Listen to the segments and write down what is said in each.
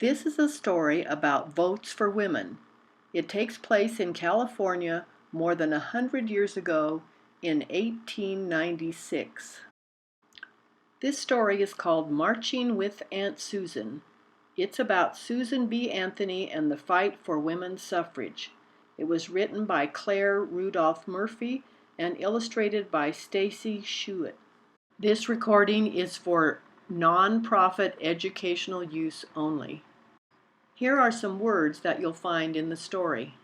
This is a story about votes for women. It takes place in California more than 100 years ago in 1896. This story is called Marching with Aunt Susan. It's about Susan B. Anthony and the fight for women's suffrage. It was written by Rudolf Murphy and illustrated by Stacey Schuett. This recording is for non-profit educational use only. Here are some words that you'll find in the story.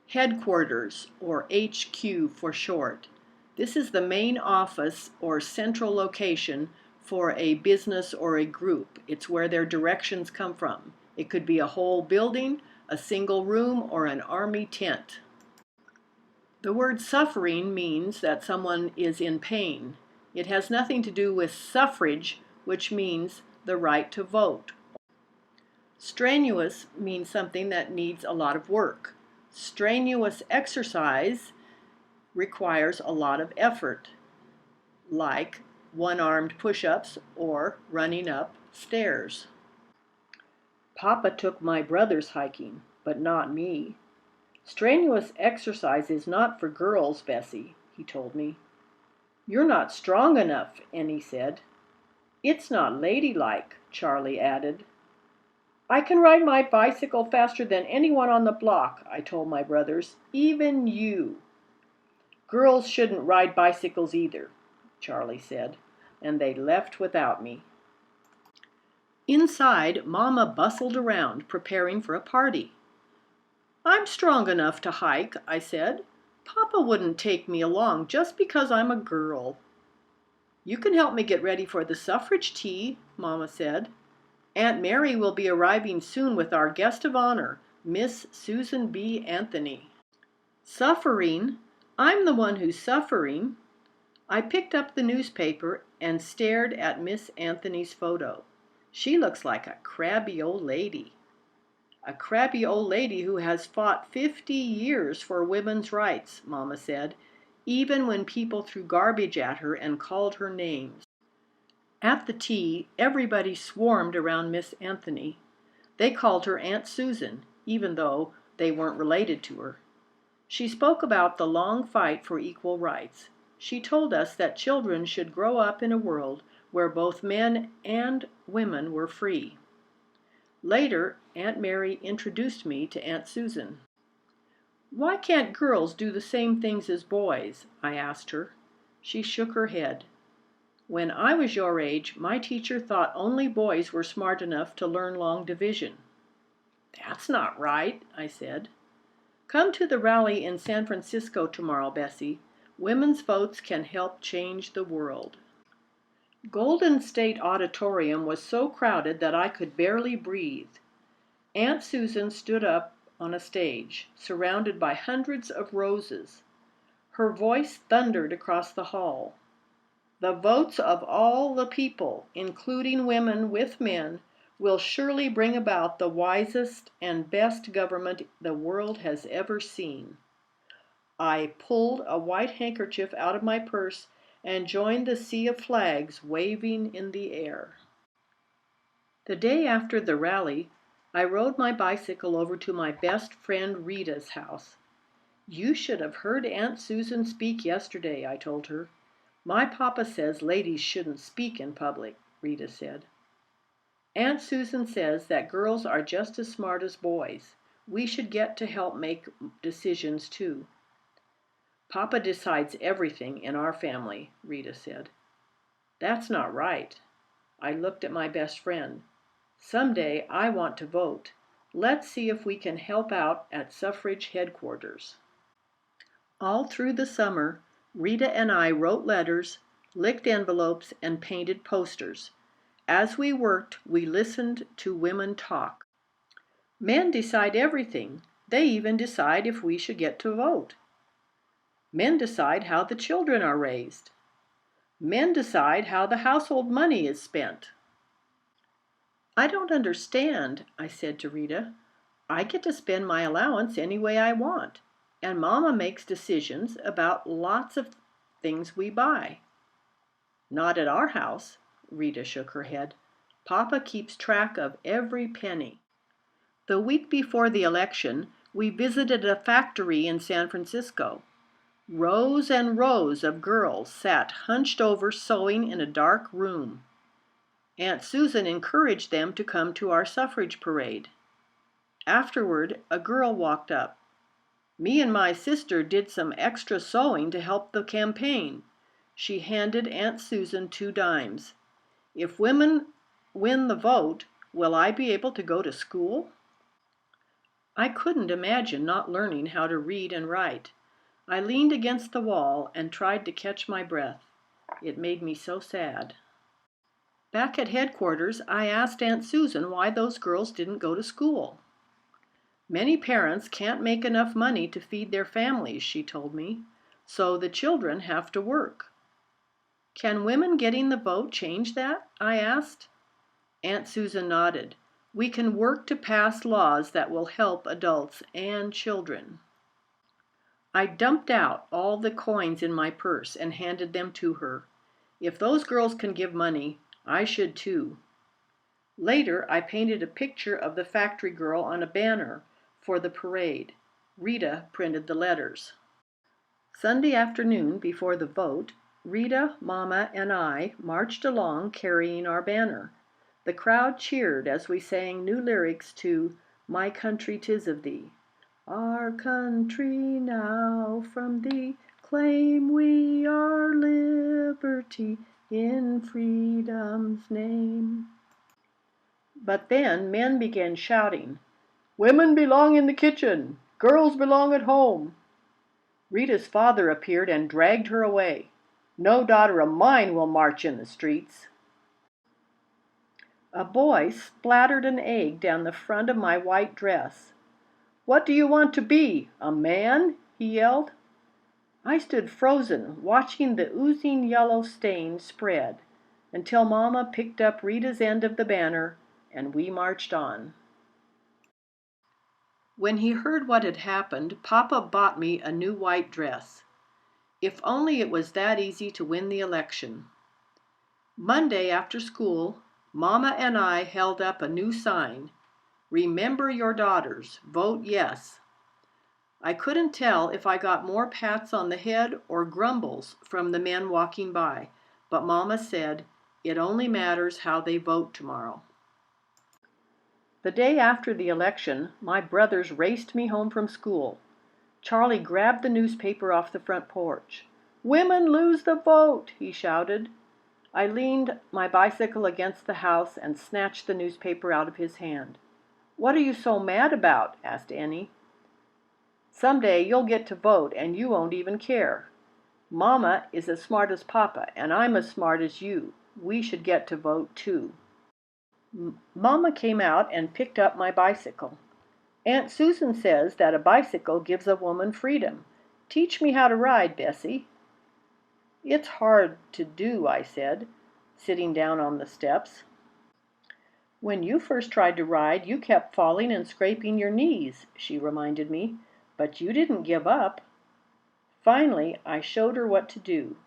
Headquarters, or HQ for short. This is the main office or central location for a business or a group. It's where their directions come from. It could be a whole building, a single room, or an army tent. The word suffering means that someone is in pain. It has nothing to do with suffrage, which means the right to vote. Strenuous means something that needs a lot of work. Strenuous exercise requires a lot of effort, like one-armed push-ups or running up stairs. Papa took my brothers hiking, but not me. Strenuous exercise is not for girls, Bessie, he told me. You're not strong enough, Annie said. It's not ladylike, Charlie added. I can ride my bicycle faster than anyone on the block, I told my brothers, even you. Girls shouldn't ride bicycles either, Charlie said, and they left without me. Inside, Mama bustled around, preparing for a party. I'm strong enough to hike, I said. Papa wouldn't take me along just because I'm a girl. You can help me get ready for the suffrage tea, Mama said. Aunt Mary will be arriving soon with our guest of honor, Miss Susan B. Anthony. Suffering? I'm the one who's suffering. I picked up the newspaper and stared at Miss Anthony's photo. She looks like a crabby old lady. A crabby old lady who has fought 50 years for women's rights, Mama said, even when people threw garbage at her and called her names. At the tea, everybody swarmed around Miss Anthony. They called her Aunt Susan, even though they weren't related to her. She spoke about the long fight for equal rights. She told us that children should grow up in a world where both men and women were free. Later, Aunt Mary introduced me to Aunt Susan. Why can't girls do the same things as boys? I asked her. She shook her head. When I was your age, my teacher thought only boys were smart enough to learn long division. That's not right, I said. Come to the rally in San Francisco tomorrow, Bessie. Women's votes can help change the world. Golden State Auditorium was so crowded that I could barely breathe. Aunt Susan stood up on a stage, surrounded by hundreds of roses. Her voice thundered across the hall. The votes of all the people, including women with men, will surely bring about the wisest and best government the world has ever seen. I pulled a white handkerchief out of my purse and joined the sea of flags waving in the air. The day after the rally, I rode my bicycle over to my best friend Rita's house. You should have heard Aunt Susan speak yesterday, I told her. My papa says ladies shouldn't speak in public, Rita said. Aunt Susan says that girls are just as smart as boys. We should get to help make decisions too. Papa decides everything in our family, Rita said. That's not right. I looked at my best friend. Someday I want to vote. Let's see if we can help out at suffrage headquarters. All through the summer, Rita and I wrote letters, licked envelopes, and painted posters. As we worked, we listened to women talk. Men decide everything. They even decide if we should get to vote. Men decide how the children are raised. Men decide how the household money is spent. I don't understand, I said to Rita. I get to spend my allowance any way I want, and Mama makes decisions about lots of things we buy. Not at our house, Rita shook her head. Papa keeps track of every penny. The week before the election, we visited a factory in San Francisco. Rows and rows of girls sat hunched over sewing in a dark room. Aunt Susan encouraged them to come to our suffrage parade. Afterward, a girl walked up. Me and my sister did some extra sewing to help the campaign. She handed Aunt Susan 2 dimes. If women win the vote, will I be able to go to school? I couldn't imagine not learning how to read and write. I leaned against the wall and tried to catch my breath. It made me so sad. Back at headquarters, I asked Aunt Susan why those girls didn't go to school. Many parents can't make enough money to feed their families, she told me, so the children have to work. Can women getting the vote change that? I asked. Aunt Susan nodded. We can work to pass laws that will help adults and children. I dumped out all the coins in my purse and handed them to her. If those girls can give money, I should too. Later, I painted a picture of the factory girl on a banner for the parade. Rita printed the letters. Sunday afternoon, before the vote, Rita, Mama, and I marched along carrying our banner. The crowd cheered as we sang new lyrics to My Country 'Tis of Thee. Our country now from thee, claim we our liberty in freedom's name. But then men began shouting, Women belong in the kitchen, girls belong at home. Rita's father appeared and dragged her away. No daughter of mine will march in the streets. A boy splattered an egg down the front of my white dress. What do you want to be, a man? He yelled. I stood frozen, watching the oozing yellow stain spread, until Mama picked up Rita's end of the banner, and we marched on. When he heard what had happened, Papa bought me a new white dress. If only it was that easy to win the election. Monday after school, Mama and I held up a new sign. Remember your daughters. Vote yes. I couldn't tell if I got more pats on the head or grumbles from the men walking by, but Mama said, it only matters how they vote tomorrow. The day after the election, my brothers raced me home from school. Charlie grabbed the newspaper off the front porch. Women lose the vote, he shouted. I leaned my bicycle against the house and snatched the newspaper out of his hand. What are you so mad about? Asked Annie. Someday you'll get to vote and you won't even care. Mama is as smart as Papa and I'm as smart as you. We should get to vote too. Mama came out and picked up my bicycle. Aunt Susan says that a bicycle gives a woman freedom. Teach me how to ride, Bessie. It's hard to do, I said, sitting down on the steps. When you first tried to ride, you kept falling and scraping your knees, she reminded me, but you didn't give up. Finally, I showed her what to do.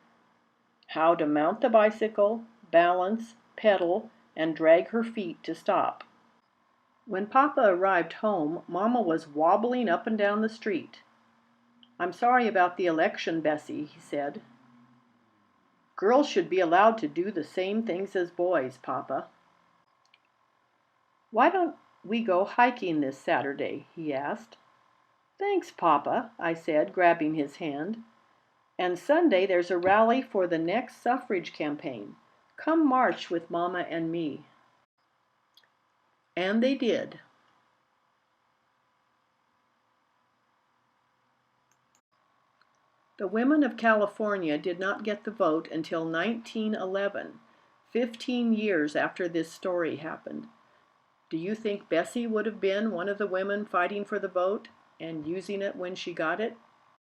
How to mount the bicycle, balance, pedal, and drag her feet to stop. When Papa arrived home, Mama was wobbling up and down the street. I'm sorry about the election, Bessie, he said. Girls should be allowed to do the same things as boys, Papa. Why don't we go hiking this Saturday? He asked. Thanks, Papa, I said, grabbing his hand. And Sunday there's a rally for the next suffrage campaign. Come march with Mama and me. And they did. The women of California did not get the vote until 1911, 15 years after this story happened. Do you think Bessie would have been one of the women fighting for the vote and using it when she got it?